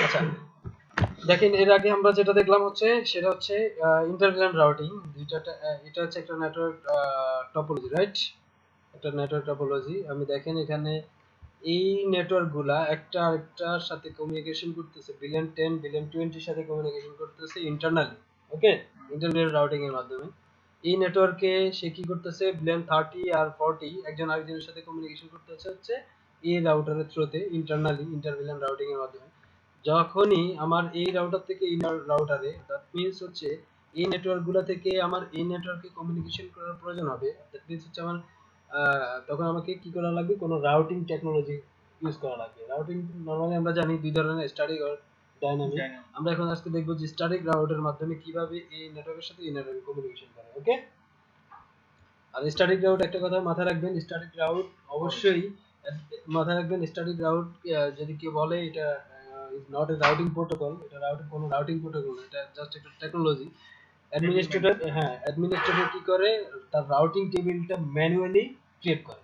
আচ্ছা দেখেন এর আগে আমরা যেটা দেখলাম হচ্ছে সেটা হচ্ছে ইন্টারভিলেন্ট রাউটিং এটা হচ্ছে একটা নেটওয়ার্ক টপোলজি, রাইট? একটা নেটওয়ার্ক টপোলজি। আমি দেখেন এখানে এই নেটওয়ার্ক গুলা একটা আরেকটার সাথে কমিউনিকেশন করতেছে, বিলিয়ন 10 বিলিয়ন 20 সাথে কমিউনিকেশন করতেছে ইন্টারনালি, ওকে, ইন্টারনেট রাউটিং এর মাধ্যমে। এই নেটওয়ার্কে সে কি করতেছে, বিলিয়ন 30 আর 40 একজন আরেকজনের সাথে কমিউনিকেশন করতেছে হচ্ছে এই রাউটারের থ্রুতে, ইন্টারনালি ইন্টারভিলেন্ট রাউটিং এর মাধ্যমে। যখনই আমার এই রাউটার থেকে এই রাউটারে, দ্যাট মিন্স হচ্ছে এই নেটওয়ার্ক গুলা থেকে আমার এই নেটওয়ার্কে কমিউনিকেশন করার প্রয়োজন হবে, দ্যাট মিন্স হচ্ছে আমার তখন আমাকে কি করা লাগবে, কোনো রাউটিং টেকনোলজি ইউজ করা লাগবে। রাউটিং নরমালি আমরা জানি দুই ধরনের, স্ট্যাটিক আর ডাইনামিক। আমরা এখন আজকে দেখব যে স্ট্যাটিক রাউটের মাধ্যমে কিভাবে এই নেটওয়ার্কের সাথে এই নেটওয়ার্কে কমিউনিকেশন করে, ওকে। আর স্ট্যাটিক রাউট একটা কথা মাথায় রাখবেন, স্ট্যাটিক রাউট অবশ্যই মাথায় রাখবেন, স্ট্যাটিক রাউট যদি কেউ বলে এটা is not a routing protocol, এটা রাউটিং কোনো রাউটিং প্রোটোকল না, এটা জাস্ট একটা টেকনোলজি। অ্যাডমিনিস্ট্রেটর, হ্যাঁ, অ্যাডমিনিস্ট্রেটর কি করে, তার রাউটিং টেবিলটা ম্যানুয়ালি ক্রিয়েট করে।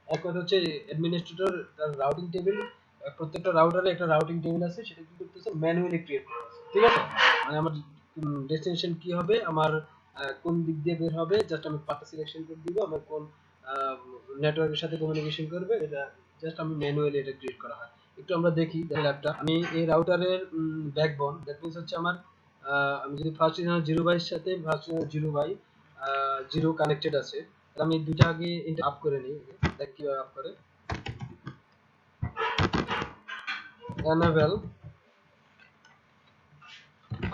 এক কথা হচ্ছে অ্যাডমিনিস্ট্রেটর তার রাউটিং টেবিল, প্রত্যেকটা রাউটারে একটা রাউটিং টেবিল আছে, সেটা কি করতেছে, ম্যানুয়ালি ক্রিয়েট করতেছে, ঠিক আছে। মানে আমার ডেস্টিনেশন কি হবে, আমার কোন দিক দিয়ে বের হবে, জাস্ট আমি পাথ সিলেকশন করে দিব, আমার কোন নেটওয়ার্কের সাথে কমিউনিকেশন করবে, এটা জাস্ট আমি ম্যানুয়ালি এটা ক্রিয়েট করা হয়। একটু আমরা দেখি ল্যাবটা। আমি এই রাউটারের ব্যাকবোন, দ্যাট মিন্স হচ্ছে আমার আমি যদি ফার্স্ট 0 বাইয়ের সাথে ফার্স্ট 0 বাই 0 কানেক্টেড আছে, তাহলে আমি দুইটা আগে আপ করে নিই, দেখ কিভাবে আপ করে। enable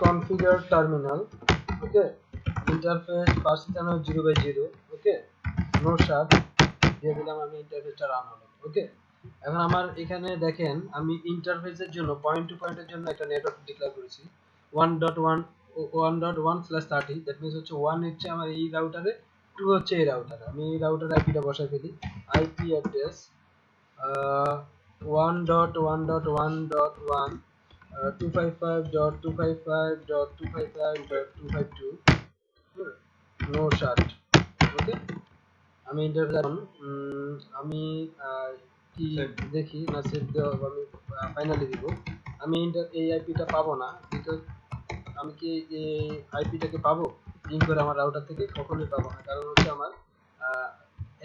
configure terminal, okay, interface first 0 by 0, okay, no shut দিয়ে দিলাম, আমি ইন্টারফেসটা রান হলো, ওকে। এখন আমার এখানে দেখেন আমি ইন্টারফেসের জন্য পয়েন্ট টু পয়েন্টের জন্য একটা নেটওয়ার্ক ডিক্লেয়ার করেছি 1.1/30, দ্যাট মিন্স হচ্ছে 1 হচ্ছে আমার এই রাউটারে, 2 হচ্ছে এই রাউটারে। আমি এই রাউটারে আইপিটা বসাই ফেলি, আইপি অ্যাড্রেস 1.1.1.1 255.255.255.252, নো শার্ট, ওকে। আমি ইন্টারফেস আমি কি দেখি না সেভ দেওয়া, আমি ফাইনালি দিব। আমি এই আইপিটা পাবো না, বিকজ আমি কি এই আইপিটাকে পাবো লিঙ্ক করে আমার রাউটার থেকে, কখনোই পাবো না, কারণ হচ্ছে আমার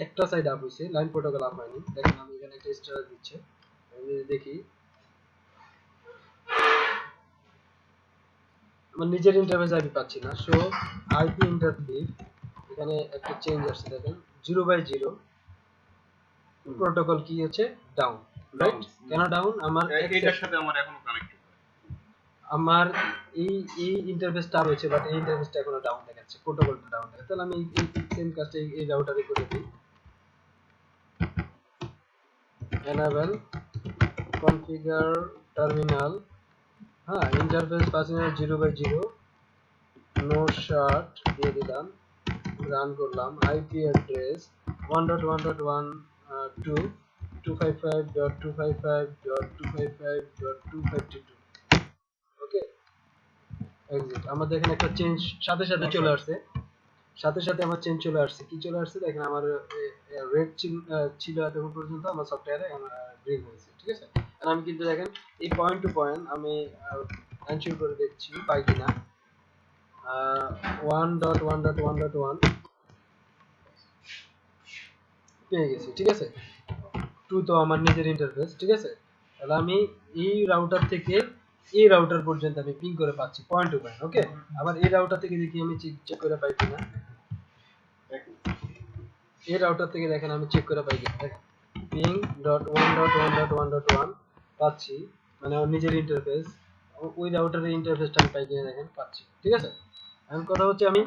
একটা সাইড আপ হয়েছে, লাইন প্রোটোকল আপ হয়নি। দেখেন আমি এখানে একটা স্টার দিচ্ছে, আমি যদি দেখি আমার নিজের ইন্টারফেস আইপি পাচ্ছি না। সো আইপি ইন্টারফেস এখানে একটা চেঞ্জ আসছে, দেখেন 0 বাই 0 প্রোটোকল কি হচ্ছে, ডাউন, রাইট? কেন ডাউন? আমার এটার সাথে আমার এখনো কানেক্টেড, আমার এই এই ইন্টারফেসটা রয়েছে, বাট এই ইন্টারফেসটা এখনো ডাউন দেখাচ্ছে, প্রোটোকলটা ডাউন দেখাচ্ছে। তাহলে আমি এই সেম কাজটা এই রাউটারে করে দিই, enable configure terminal, হ্যাঁ, ইন্টারফেস পাচ্ছি 0 বাই 0, নো শার্ট দিয়ে দিলাম, রান করলাম, আইপি অ্যাড্রেস 1.1.1.255.255.255.252, ওকে, এক্সিট। আমাদের এখানে একটা চেঞ্জ সাথে সাথে চলে আসছে, সাথে সাথে আমার চেঞ্জ চলে আসছে। কি চলে আসছে দেখেন, আমার রেড ছিল এতক্ষণ পর্যন্ত, আমার সফটওয়্যারে গ্রিন হয়েছে, ঠিক আছে। আর আমি কিন্তু দেখেন এই পয়েন্ট টু পয়েন্ট আমি এনশিওর করে দেখছি পাই কিনা, 1.1.1.1 পেয়ে গেছি, ঠিক আছে। 2 তো আমার নিজের ইন্টারফেস, ঠিক আছে। তাহলে আমি এই রাউটার থেকে এই রাউটার পর্যন্ত আমি পিং করে পাচ্ছি পয়েন্ট টু পয়েন্ট, ওকে। আবার এই রাউটার থেকে দেখি আমি চেক করে পাই কিনা, এই রাউটার থেকে দেখেন আমি চেক করে পাই কিনা, দেখেন ping.1.1.1.1 পাচ্ছি, মানে আমার নিজের ইন্টারফেস, ওই রাউটারের ইন্টারফেসটা আমি পাই কিনা দেখেন পাচ্ছি, ঠিক আছে। এখন কথা হচ্ছে আমি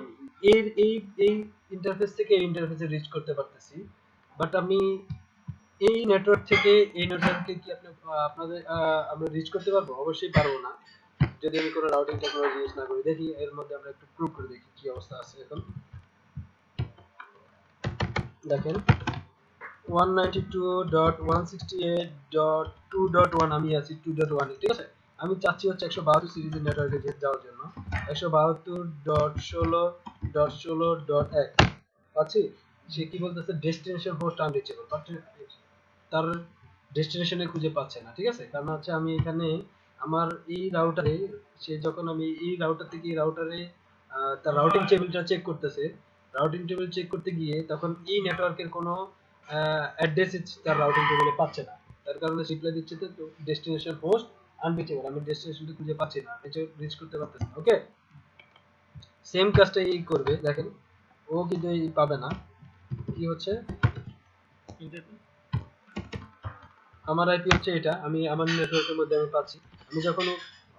এই এই এই ইন্টারফেস থেকে এই ইন্টারফেসে রিচ করতে পারতেছি, বাট আমি এই নেটওয়ার্ক থেকে এই নেটওয়ার্কে কি আপনাদের আমরা রিচ করতে পারবো? অবশ্যই পারবো না, যদি আমি কোনো রাউটিং টেকনোলজি ইউজ না করি। দেখি এর মধ্যে আমরা একটু প্রুভ করে দেখি কি অবস্থা আছে। এখন দেখেন 192.168.2.1 আমি আছি 2.1 এ, ঠিক আছে। আমি চাচ্ছি হচ্ছে 172 সিরিজের নেটওয়ার্কে যাওয়ার জন্য 172.16.16.1 পাচ্ছি। সে কি বলতেছে, ডেস্টিনেশন হোস্ট আনরিচেবল, বাট তার ডেস্টিনেশনে খুঁজে পাচ্ছে না, ঠিক আছে। কারণ হচ্ছে আমি এখানে আমার এই রাউটারে সে যখন আমি এই রাউটার থেকে এই রাউটারে তার রাউটিং টেবিলটা চেক করতেছে, রাউটিং টেবিল চেক করতে গিয়ে তখন এই নেটওয়ার্কের কোনো অ্যাড্রেস তার রাউটিং টেবিলে পাচ্ছে না, তার কারণে রিপ্লাই দিচ্ছে তো ডেস্টিনেশন হোস্ট আনরিচেবল, আমি ডেস্টিনেশনটা খুঁজে পাচ্ছি না, আমি রিচ করতে পারতেছি না। ওকে, সেম কাজটা এই করবে, দেখেন ও কিন্তু এই পাবে না। কি হচ্ছে, আমার আইপি হচ্ছে এটা, আমি আমার নেটওয়ার্কের মধ্যে আমি পাচ্ছি, আমি যখন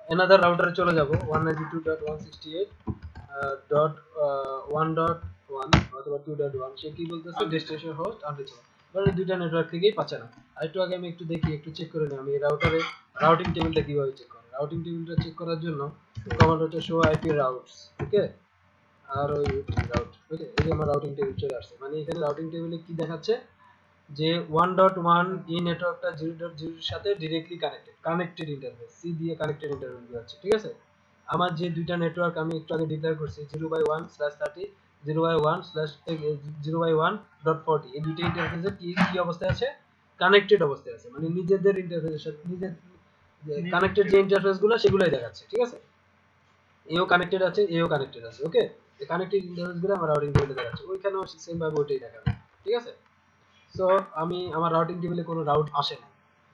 অ্যানাদার রাউটারে চলে যাব 192.168.1.1 অথবা 2.1, সে কি বলতেছে ডেস্টিনেশন হোস্ট আনরিচেবল, মানে দুইটা নেটওয়ার্ক থেকেই পাচ্ছে না। আর একটু আগে আমি একটু দেখি, একটু চেক করে নিই আমি এই রাউটারে রাউটিং টেবিলটা কিভাবে চেক করে। রাউটিং টেবিলটা চেক করার জন্য কমান্ড হচ্ছে শো আইপি রাউটস। ওকে, আর ওই রাউট, ওকে, এই যে আমার রাউটিং টেবিল চলে আসছে, মানে এখানে রাউটিং টেবিলে কি দেখাচ্ছে যে 1.1 এই নেটওয়ার্কটা 0.0 এর সাথে ডাইরেক্টলি কানেক্টেড ইন্টারফেস, সি দিয়ে কানেক্টেড ইন্টারফেস আছে, ঠিক আছে। আমার যে দুইটা নেটওয়ার্ক আমি একটু আগে ডিক্লেয়ার করছি 0/1/30 0/1/0/1.40, এই দুইটা ইন্টারফেসের কি কি অবস্থায় আছে, কানেক্টেড অবস্থায় আছে, মানে নিজেদের ইন্টারফেসের সাথে নিজের কানেক্টেড যে ইন্টারফেস গুলো সেগুলাই দেখাচ্ছে, ঠিক আছে। এও কানেক্টেড আছে, এও কানেক্টেড আছে। ওকে, এই কানেক্টেড ইন্টারফেস গুলো আমার রাউটিং টেবিলে দেখাচ্ছে, ওইখানেও সেম ভাবে ওইটাই দেখাবে, ঠিক আছে। সো আমি আমার রাউটিং টেবিলে কোনো রাউট আসে না,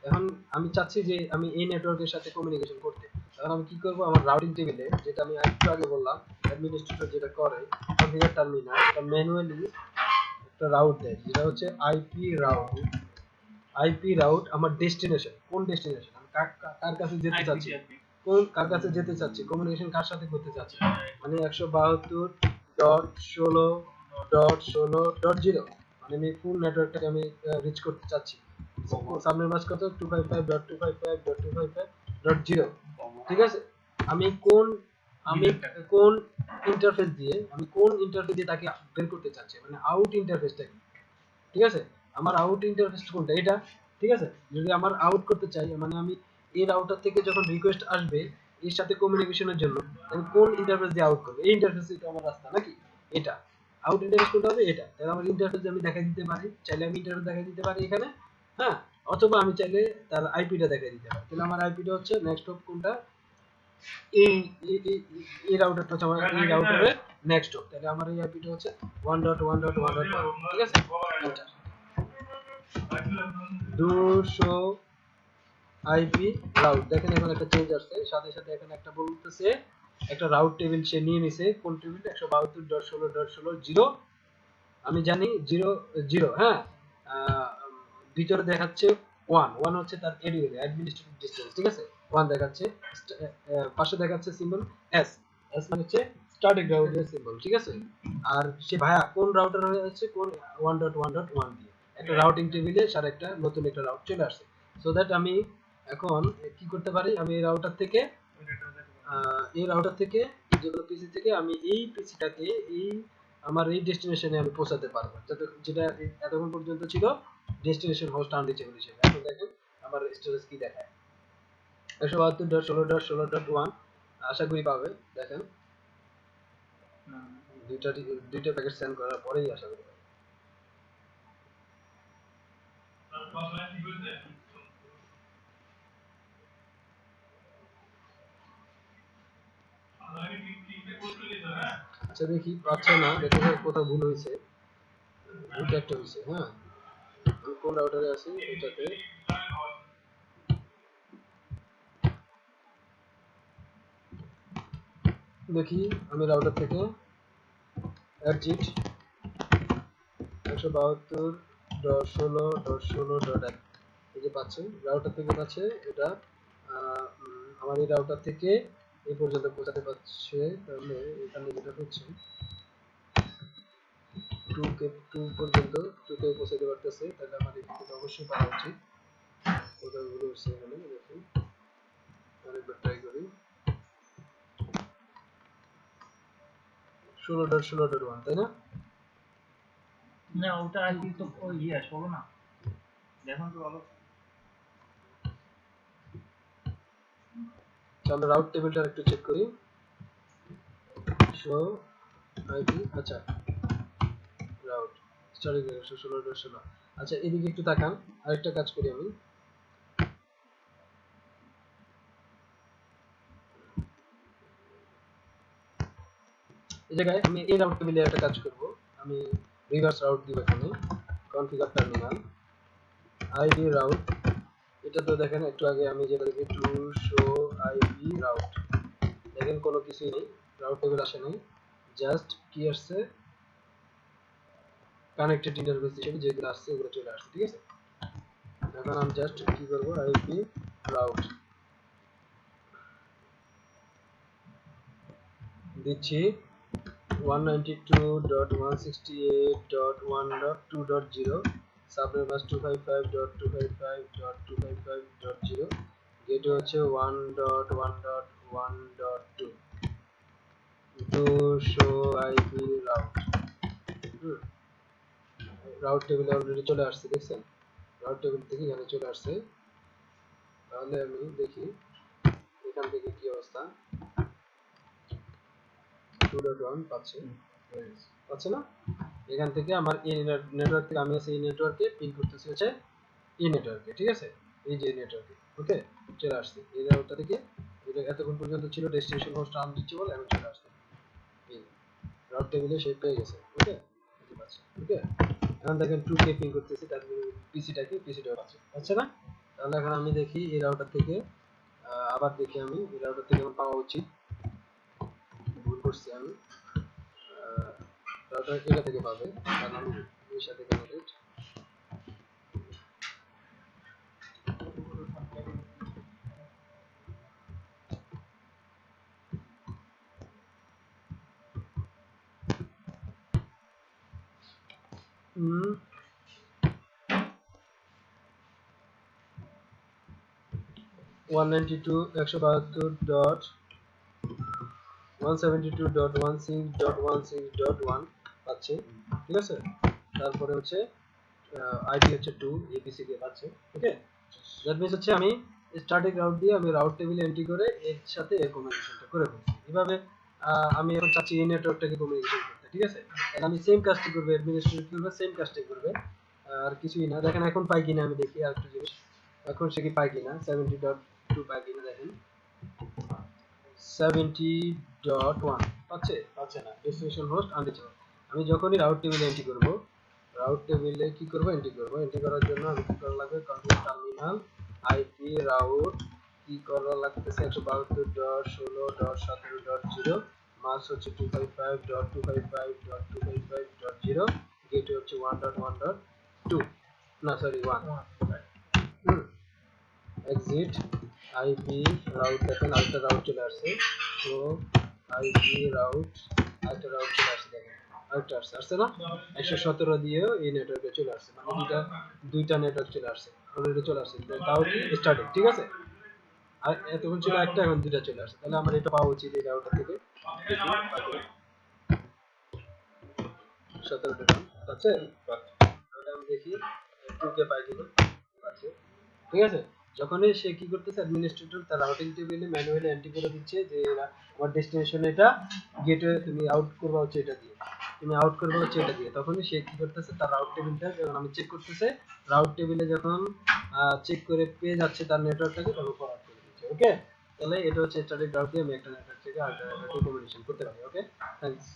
এখন আমি চাচ্ছি যে আমি এই নেটওয়ার্কের সাথে কমিউনিকেশন করতে, তখন আমি কি করব, আমার রাউটিং টেবিলে যেটা আমি একটু আগে বললাম অ্যাডমিনিস্ট্রেটর যেটা করে কনফিগার টার্মিনাল, এটা ম্যানুয়ালি একটা রাউট দেয়, যেটা হচ্ছে আইপি রাউট। আইপি রাউট আমার ডেস্টিনেশন, কোন ডেস্টিনেশন, আমি কার কাছে যেতে চাচ্ছি, কোন কার কাছে যেতে চাচ্ছি, কমিউনিকেশন কার সাথে করতে চাচ্ছি, মানে 172.16.16.0, মানে আমি ফুল নেটওয়ার্কটাকে আমি রিচ করতে চাচ্ছি। সাবনেট মাস্ক কত 255.255.255.0, ঠিক আছে। আমি কোন আমি কোন ইন্টারফেস দিয়ে তাকে বের করতে চাচ্ছি, মানে আউট ইন্টারফেসটা কি, ঠিক আছে। আমার আউট ইন্টারফেস কোনটা, এটা, ঠিক আছে। যদি আমার আউট করতে চাই, মানে আমি এই রাউটার থেকে যখন রিকোয়েস্ট আসবে এর সাথে কমিউনিকেশনের জন্য, আমি কোন ইন্টারফেস দিয়ে আউট করব, এই ইন্টারফেসই তো আমার রাস্তা নাকি, এটা আউট ইন্টারফেস কোনটা হবে, এটা। তাহলে আমার ইন্টারফেস আমি দেখাই দিতে পারি, চাইলে আমি ইন্টারফেস দেখাই দিতে পারি এখানে, হ্যাঁ, অথবা আমি চাইলে তার আইপিটা দেখাই দিতে পারি। তাহলে আমার আইপিটা হচ্ছে নেক্সট হপ কোনটা, এই এই রাউটারটা হচ্ছে আমার এই রাউটারের নেক্সট হপ, তাহলে আমার এই আইপিটা হচ্ছে 1.1.1.1, ঠিক আছে। Enter, do show IP route, দেখেন এখন একটা চেঞ্জ আসছে, সাথে সাথে এখানে একটা বলতেছে একটা রাউট টেবিল সে নিয়ে নিছে, কোন টেবিল 172.16.16.0, আমি জানি 0 0, হ্যাঁ, ভিতরে দেখাচ্ছে 1 হচ্ছে তার এরিয়া অ্যাডমিনিস্ট্রেটিভ ডিসটেন্স, ঠিক আছে, 1 দেখাচ্ছে, পাশে দেখাচ্ছে সিম্বল এস, এস মানে হচ্ছে স্ট্যাটিক রাউটারের সিম্বল, ঠিক আছে। আর সে ভাইয়া কোন রাউটার হচ্ছে কোন 1.1.1 দিয়ে একটা রাউটিং টেবিলে সার একটা নতুন একটা রাউট চলে আসছে, সো দ্যাট আমি এখন কি করতে পারি, আমি এই রাউটার থেকে যেগুলো পিসি থেকে আমি এই পিসিটাকে এই আমার এই ডেস্টিনেশনে আমি পৌঁছাতে পারবো, যেটা এতক্ষণ পর্যন্ত ছিল ডেস্টিনেশন হোস্ট আনরিচেবল হিসেবে। এখন দেখেন আমার স্টোরেজ কি দেখায়, 172.16.16.1, আশা করি পাবে, দেখেন দুইটা দুইটা প্যাকেট সেন্ড করার পরেই আশা করি পাবে। আচ্ছা দেখি পাচ্ছে না, দেখে কোথাও ভুল হয়েছে, ভুল একটা হয়েছে, হ্যাঁ, আমি কোন রাউটারে আছি এটাতে, দেখি আমি রাউটার থেকে এক্সিট 172.16.16.1, এই যে পাচ্ছে রাউটার থেকে পাচ্ছে এটা, আমার এই রাউটার থেকে এই পর্যন্ত পৌঁছাতে পারছে, তাহলে এখানে যেটা হচ্ছে 2 পর্যন্ত 2 কে পৌঁছাতে পারতেছে, তাহলে আমার এখান থেকে অবশ্যই পাওয়া উচিত। কোথাও ভুল হচ্ছে এখানে, দেখুন আরেকবার ট্রাই করি, 16.16.1, তাই না? না ওটা আর কি তো ইয়ে শোনো না দেখুন তো ভালো। আমরা রাউট টেবিলটা একটু চেক করি, শো আইপি, আচ্ছা রাউট স্টার্টিং 16.16, আচ্ছা এদিকে একটু তাকান, আরেকটা কাজ করি আমি, এই জায়গায় আমি এই রাউট টেবিলে একটা কাজ করব, আমি রিভার্স রাউট দিব এখানে, কনফিগার টার্মিনাল আইপি রাউট। এটা তো দেখেন একটু আগে আমি যেটা দেখি টু শো আইপি রাউট, দেখেন কোনো কিছুই নেই, রাউট টেবিল আসে নাই, জাস্ট কি আসছে কানেক্টেড ইন্টারফেস হিসেবে যেগুলো আসছে ওগুলো চলে আসছে, ঠিক আছে। এখন আমি জাস্ট কি করব, আইপি রাউট দিচ্ছি 192.168.1.2.0, সাবনেট বাস 255.255.255.0, গেটওয়ে হচ্ছে 1.1.1.2, to show IP route. Route টেবিলে অলরেডি চলে আসছে, দেখছেন রাউট টেবিল থেকে এখানে চলে আসছে। তাহলে আমি দেখি এখান থেকে কি অবস্থা, 2.1 পাচ্ছে, পাচ্ছে না। এখান থেকে আমার এই নেটওয়ার্ক থেকে আমি এই নেটওয়ার্কে পিন করতেছি হচ্ছে এই নেটওয়ার্কে, ঠিক আছে, এই যে নেটওয়ার্কে, ওকে চলে আসছে এই রাউটার থেকে। এটা এতক্ষণ পর্যন্ত ছিল ডেস্টিনেশন হোস্ট আনরিচেবল, এখন চলে আসছে এই রাউট টেবিলে সে পেয়ে গেছে, ওকে বুঝতে পারছি, ওকে। এখন দেখেন 2কে পিন করতেছি, তার পিসিটাও পাচ্ছে, পাচ্ছে না। তাহলে এখন আমি দেখি এই রাউটার থেকে আবার দেখি আমি এই রাউটার থেকে আমার পাওয়া উচিত, ভুল করছি আমি, রাউটার এটা থেকে পাবে, কারণ আমি এর সাথে কানেক্টেড। হুম 192.172.172.16.16.1 পাচ্ছে, ঠিক আছে। তারপরে হচ্ছে আইপি হচ্ছে 2, এপিসি দিয়ে পাচ্ছে, ওকে। দ্যাট মিন্স হচ্ছে আমি স্ট্যাটিক রাউট দিয়ে আমি রাউট টেবিলে এন্ট্রি করে এর সাথে এর কমিউনিকেশনটা করে ফেলছি। এভাবে আমি এখন চাচ্ছি এই নেটওয়ার্কটাকে কমিউনিকেশন করতে, ঠিক আছে। তাহলে আমি সেম কাজটি করবে, অ্যাডমিনিস্ট্রেটর করবে, সেম কাজটি করবে, আর কিছুই না। দেখেন এখন পাই কিনা আমি দেখি আরেকটা জিনিস, এখন সে কি পাই কিনা, 70.2 পাই কিনা দেখেন, 70.1 পাচ্ছে, পাচ্ছে না, ডেস্টিনেশন হোস্ট আনরিচেবল। আমি যখনই রাউট টেবিলে এন্ট্রি করব, রাউট টেবিলে কি করব, এন্ট্রি করব, এন্ট্রি করার জন্য আমি কি করা লাগবে, কনফিগার টার্মিনাল আইপি রাউট কি করা লাগতেছে 172.16.17.0, মাস হচ্ছে 255.255.255.0, গেটওয়ে হচ্ছে 1.1.2, না সরি 1, এক্সিট আইপি রাউট, দেখেন আরেকটা রাউট চলে আসছে, তো আইপি রাউট আরেকটা রাউট চলে আসছে, দেখেন আরেকটা আসছে, আসছে না, 117 দিয়েও এই নেটওয়ার্কে চলে আসছে, মানে দুইটা নেটওয়ার্ক চলে আসছে, অলরেডি চলে আসছে, তাও স্টার্টিং, ঠিক আছে। আর এতক্ষণ ছিল একটা, এখন দুইটা চলে আসছে, তাহলে আমার এটা পাওয়া উচিত এই রাউটার থেকে, দেখি 17 টাকা আছে, তাহলে আমি দেখি 2কে পাই কিনা, আছে, ঠিক আছে। যখনই সে কি করতেছে, অ্যাডমিনিস্ট্রেটর তার রাউটিং টেবিলে ম্যানুয়ালি এন্ট্রি করে দিচ্ছে যে আমার ডেস্টিনেশন এটা, গেটওয়ে তুমি আউট করবা হচ্ছে এটা দিয়ে, তুমি আউট করবা হচ্ছে এটা দিয়ে, তখনই সে কি করতেছে তার রাউট টেবিলটা যখন আমি চেক করতেছে, রাউট টেবিলে যখন চেক করে পেয়ে যাচ্ছে তার নেটওয়ার্কটাকে, তখন ফরওয়ার্ড করে দিচ্ছে, ওকে। তাহলে এটা হচ্ছে স্ট্যাটিক রাউট দিয়ে আমি একটা নেটওয়ার্ক থেকে আরেকটা নেটওয়ার্কে কমিউনিকেশন করতে পারি, ওকে। থ্যাঙ্কস।